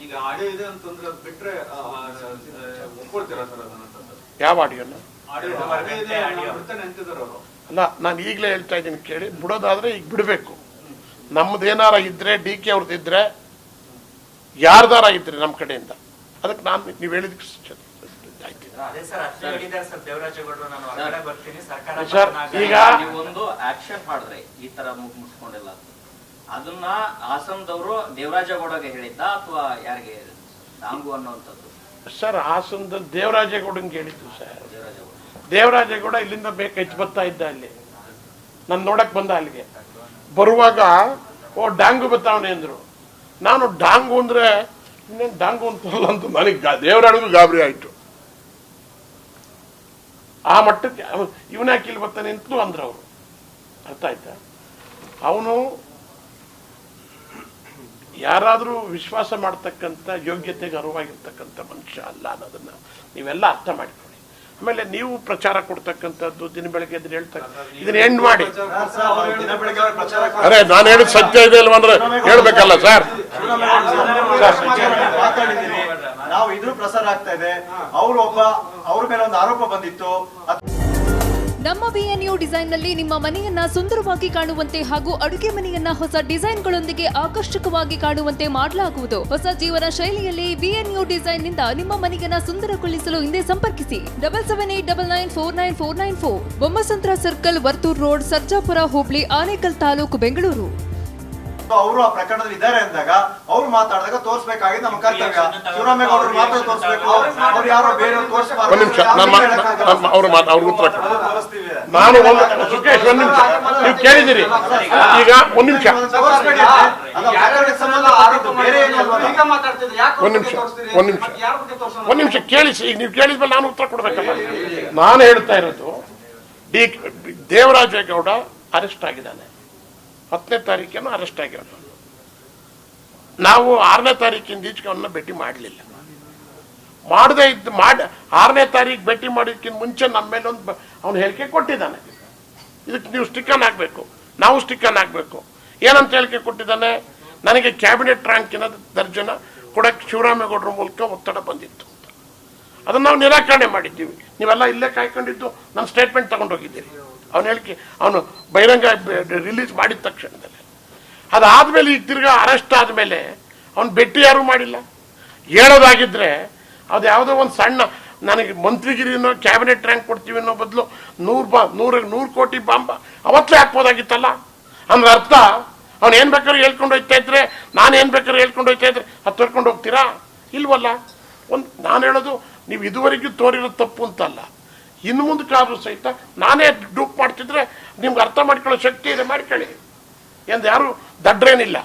ಈಗ ಆಡಿಯೋ ಇದೆ ಅಂತಂದ್ರೆ ಅದು ಬಿಟ್ರೆ ಒಪ್ಕೊಳ್ತೀರಾ ಸರ್ ಅದನ್ನ? ಯಾವ ಆಡಿಯೋನ? ಅಲ್ಲ, ನಾನು ಈಗಲೇ ಹೇಳ್ತಾ ಇದ್ದೀನಿ ಕೇಳಿ. ಬಿಡೋದಾದ್ರೆ ಈಗ ಬಿಡಬೇಕು. ನಮ್ದೇನಾರ ಇದ್ರೆ ಡಿ ಕೆ ಅವ್ರದ್ದು ಇದ್ರೆ ಯಾರ್ದಾರ ಇದ್ರೆ ನಮ್ಮ ಕಡೆಯಿಂದ ಅದಕ್ಕೆ ನಾನು ನೀವು ಹೇಳಿದಕ್ಕೆ ಸರ್. ಈಗ ಒಂದು ಆಕ್ಷನ್ ಮಾಡಿದ್ರೆ ಈ ತರ ಮುಗಿಸ್ಕೊಂಡಿಲ್ಲ, ಅದನ್ನ ಹಾಸನದವರು ದೇವರಾಜೇಗೌಡಗೆ ಹೇಳಿದ್ದ ಅಥವಾ ಯಾರಿಗೆ ದಾಂಗು ಅನ್ನುವಂಥದ್ದು? ಸರ್ ಹಾಸನದಲ್ಲಿ ದೇವರಾಜೇಗೌಡಂಗೆ ಹೇಳಿದ್ದು ಸರ್. ದೇವರಾಜೇಗೌಡ ಇಲ್ಲಿಂದ ಹೆಚ್ಚು ಬರ್ತಾ ಇದ್ದ, ಅಲ್ಲಿ ನಾನು ನೋಡಕ್ ಬಂದ. ಅಲ್ಲಿಗೆ ಬರುವಾಗ ಓ ಡಾಂಗು ಬರ್ತಾವನೆ ಅಂದ್ರು. ನಾನು ಡಾಂಗು ಅಂದ್ರೆ ಇನ್ನೇನು ಡಾಂಗು ಅಂತಲ್ಲ ಅಂತ ನನಗೆ ದೇವರಾಣಿಗೂ ಗಾಬರಿ ಆಯ್ತು. ಆ ಮಟ್ಟಕ್ಕೆ ಇವನ್ಯಾಕೆ ಇಲ್ಲಿ ಬರ್ತಾನೆ ಅಂತಲೂ ಅಂದ್ರು ಅವರು. ಅರ್ಥ ಆಯ್ತಾ? ಅವನು ಯಾರಾದರೂ ವಿಶ್ವಾಸ ಮಾಡ್ತಕ್ಕಂಥ ಯೋಗ್ಯತೆಗೆ ಅರ್ಹವಾಗಿರ್ತಕ್ಕಂಥ ಮನುಷ್ಯ ಅಲ್ಲ ಅನ್ನೋದನ್ನ ನೀವೆಲ್ಲ ಅರ್ಥ ಮಾಡಿಕೊಳ್ಳಿ. ಆಮೇಲೆ ನೀವು ಪ್ರಚಾರ ಕೊಡ್ತಕ್ಕಂಥದ್ದು ದಿನ ಬೆಳಗ್ಗೆ ಎದ್ದು ಹೇಳ್ತಾರೆ, ಇದನ್ನ ಎಂಡ್ ಮಾಡಿ. ಅರೆ ನಾನು ಹೇಳಿದ ಸತ್ಯ ಇದೆ ಇಲ್ವ ಅಂದ್ರೆ ಹೇಳ್ಬೇಕಲ್ಲ ಸರ್. ನಾವು ಇದ್ರೂ ಪ್ರಸಾರ ಆಗ್ತಾ ಇದೆ. ಅವ್ರ ಮೇಲೆ ಒಂದು ಆರೋಪ ಬಂದಿತ್ತು. ನಮ್ಮ ಬಿಎನ್ಯು ಡಿಸೈನ್ ನಲ್ಲಿ ನಿಮ್ಮ ಮನೆಯನ್ನ ಸುಂದರವಾಗಿ ಕಾಣುವಂತೆ ಹಾಗೂ ಅಡುಗೆ ಮನೆಯನ್ನ ಹೊಸ ಡಿಸೈನ್ಗಳೊಂದಿಗೆ ಆಕರ್ಷಕವಾಗಿ ಕಾಣುವಂತೆ ಮಾಡಲಾಗುವುದು. ಹೊಸ ಜೀವನ ಶೈಲಿಯಲ್ಲಿ ಬಿಎನ್ಯು ಡಿಸೈನ್ ನಿಂದ ನಿಮ್ಮ ಮನೆಯನ್ನ ಸುಂದರಗೊಳಿಸಲು ಹಿಂದೆ ಸಂಪರ್ಕಿಸಿ 7789949494, ಬೊಮ್ಮಸಂದ್ರ ಸರ್ಕಲ್, ವರ್ತೂರ್ ರೋಡ್, ಸರ್ಜಾಪುರ ಹೋಬಳಿ, ಆನೇಕಲ್ ತಾಲೂಕು, ಬೆಂಗಳೂರು. ಅವರು ಆ ಪ್ರಕರಣದಲ್ಲಿ ಇದ್ದಾರೆ ಅಂದಾಗ ಅವ್ರು ಮಾತಾಡಿದಾಗ ತೋರಿಸಬೇಕಾಗಿದೆ ನಮ್ಮ ಕರ್ತವ್ಯ. ಶಿವರಾಮೇಗೌಡರು ಮಾತ್ರ ತೋರಿಸಬೇಕು, ಅವ್ರು ಯಾರೋ ಬೇರೆ ತೋರಿಸಬಾರ್ದು. ಒಂದು ನಿಮಿಷ ಅವ್ರ ಉತ್ತರ ನಾನು ಸುಖೇಶ್ ಒಂದು ನಿಮಿಷ ನೀವು ಕೇಳಿದಿರಿ. ಈಗ ಒಂದು ನಿಮಿಷ ಒಂದು ನಿಮಿಷ ಕೇಳಿಸಿ. ಈಗ ನೀವು ಕೇಳಿದ್ಮೇಲೆ ನಾನು ಉತ್ತರ ಕೊಡ್ಬೇಕಲ್ಲ. ನಾನು ಹೇಳ್ತಾ ಇರೋದು ದೇವರಾಜೇಗೌಡ ಅರೆಸ್ಟ್ ಆಗಿದ್ದಾನೆ. 10ನೇ ತಾರೀಕೇನು ಅರೆಸ್ಟ್ ಆಗಿರೋದು. ನಾವು 6ನೇ ತಾರೀಕಿಂದ ಈಚೆಗೆ ಅವನ್ನ ಭೇಟಿ ಮಾಡಲಿಲ್ಲ. ಮಾಡದೇ ಇದ್ದು 6ನೇ ತಾರೀಕು ಭೇಟಿ ಮಾಡೋದಕ್ಕಿಂತ ಮುಂಚೆ ನಮ್ಮ ಮೇಲೆ ಒಂದು ಅವನು ಹೇಳಿಕೆ ಕೊಟ್ಟಿದ್ದಾನೆ. ಇದಕ್ಕೆ ನೀವು ಸ್ಟಿಕ್ಕನ್ ಹಾಕಬೇಕು, ನಾವು ಸ್ಟಿಕ್ಕನ್ ಹಾಕಬೇಕು. ಏನಂತ ಹೇಳಿಕೆ ಕೊಟ್ಟಿದ್ದಾನೆ? ನನಗೆ ಕ್ಯಾಬಿನೆಟ್ ರ್ಯಾಂಕಿನ ದರ್ಜನ ಕೊಡಕ್ಕೆ ಶಿವರಾಮೇಗೌಡರ ಮೂಲಕ ಒತ್ತಡ ಬಂದಿತ್ತು ಅಂತ. ಅದನ್ನು ನಾವು ನಿರಾಕರಣೆ ಮಾಡಿದ್ದೀವಿ. ನೀವೆಲ್ಲ ಇಲ್ಲೇ ಕಾಯ್ಕೊಂಡಿದ್ದು ನನ್ನ ಸ್ಟೇಟ್ಮೆಂಟ್ ತಗೊಂಡೋಗಿದ್ದೀರಿ. ಅವನು ಹೇಳಿಕೆ ಅವನು ಬಹಿರಂಗ ರಿಲೀಸ್ ಮಾಡಿದ ತಕ್ಷಣದಲ್ಲಿ. ಅದಾದ್ಮೇಲೆ ಈಗ ತಿರ್ಗಾ ಅರೆಸ್ಟ್ ಆದಮೇಲೆ ಅವನು ಭೇಟಿ ಯಾರೂ ಮಾಡಿಲ್ಲ. ಹೇಳೋದಾಗಿದ್ರೆ ಅದು ಯಾವುದೋ ಒಂದು ಸಣ್ಣ ನನಗೆ ಮಂತ್ರಿಗಿರಿನೋ ಕ್ಯಾಬಿನೆಟ್ ರ್ಯಾಂಕ್ ಕೊಡ್ತೀವಿ ಅನ್ನೋ ಬದಲು 100 ಕೋಟಿ ಬಾಂಬ ಅವತ್ತೇ ಹಾಕ್ಬೋದಾಗಿತ್ತಲ್ಲ. ಅಂದ್ರೆ ಅರ್ಥ ಅವ್ನು ಏನು ಬೇಕಾದ್ರೂ ಹೇಳ್ಕೊಂಡು ಹೋಗ್ತಾ ಇದ್ರೆ, ನಾನು ಏನು ಬೇಕಾದ್ರೂ ಹೇಳ್ಕೊಂಡು ಹೋಗ್ತಾ ಇದ್ರೆ ಅದು ತೊರ್ಕೊಂಡು ಹೋಗ್ತೀರಾ? ಇಲ್ವಲ್ಲ. ನಾನು ಹೇಳೋದು ನೀವು ಇದುವರೆಗೂ ತೋರಿರೋ ತಪ್ಪು ಅಂತಲ್ಲ, ಇನ್ನು ಮುಂದಕ್ಕಾದ್ರೂ ಸಹಿತ ನಾನೇ ಡೂಪ್ ಮಾಡ್ತಿದ್ರೆ ನಿಮ್ಗೆ ಅರ್ಥ ಮಾಡ್ಕೊಳ್ಳೋ ಶಕ್ತಿ ಇದೆ, ಮಾಡ್ಕೊಳ್ಳಿ. ಎಂದು ಯಾರು ದಡ್ರೇನಿಲ್ಲ.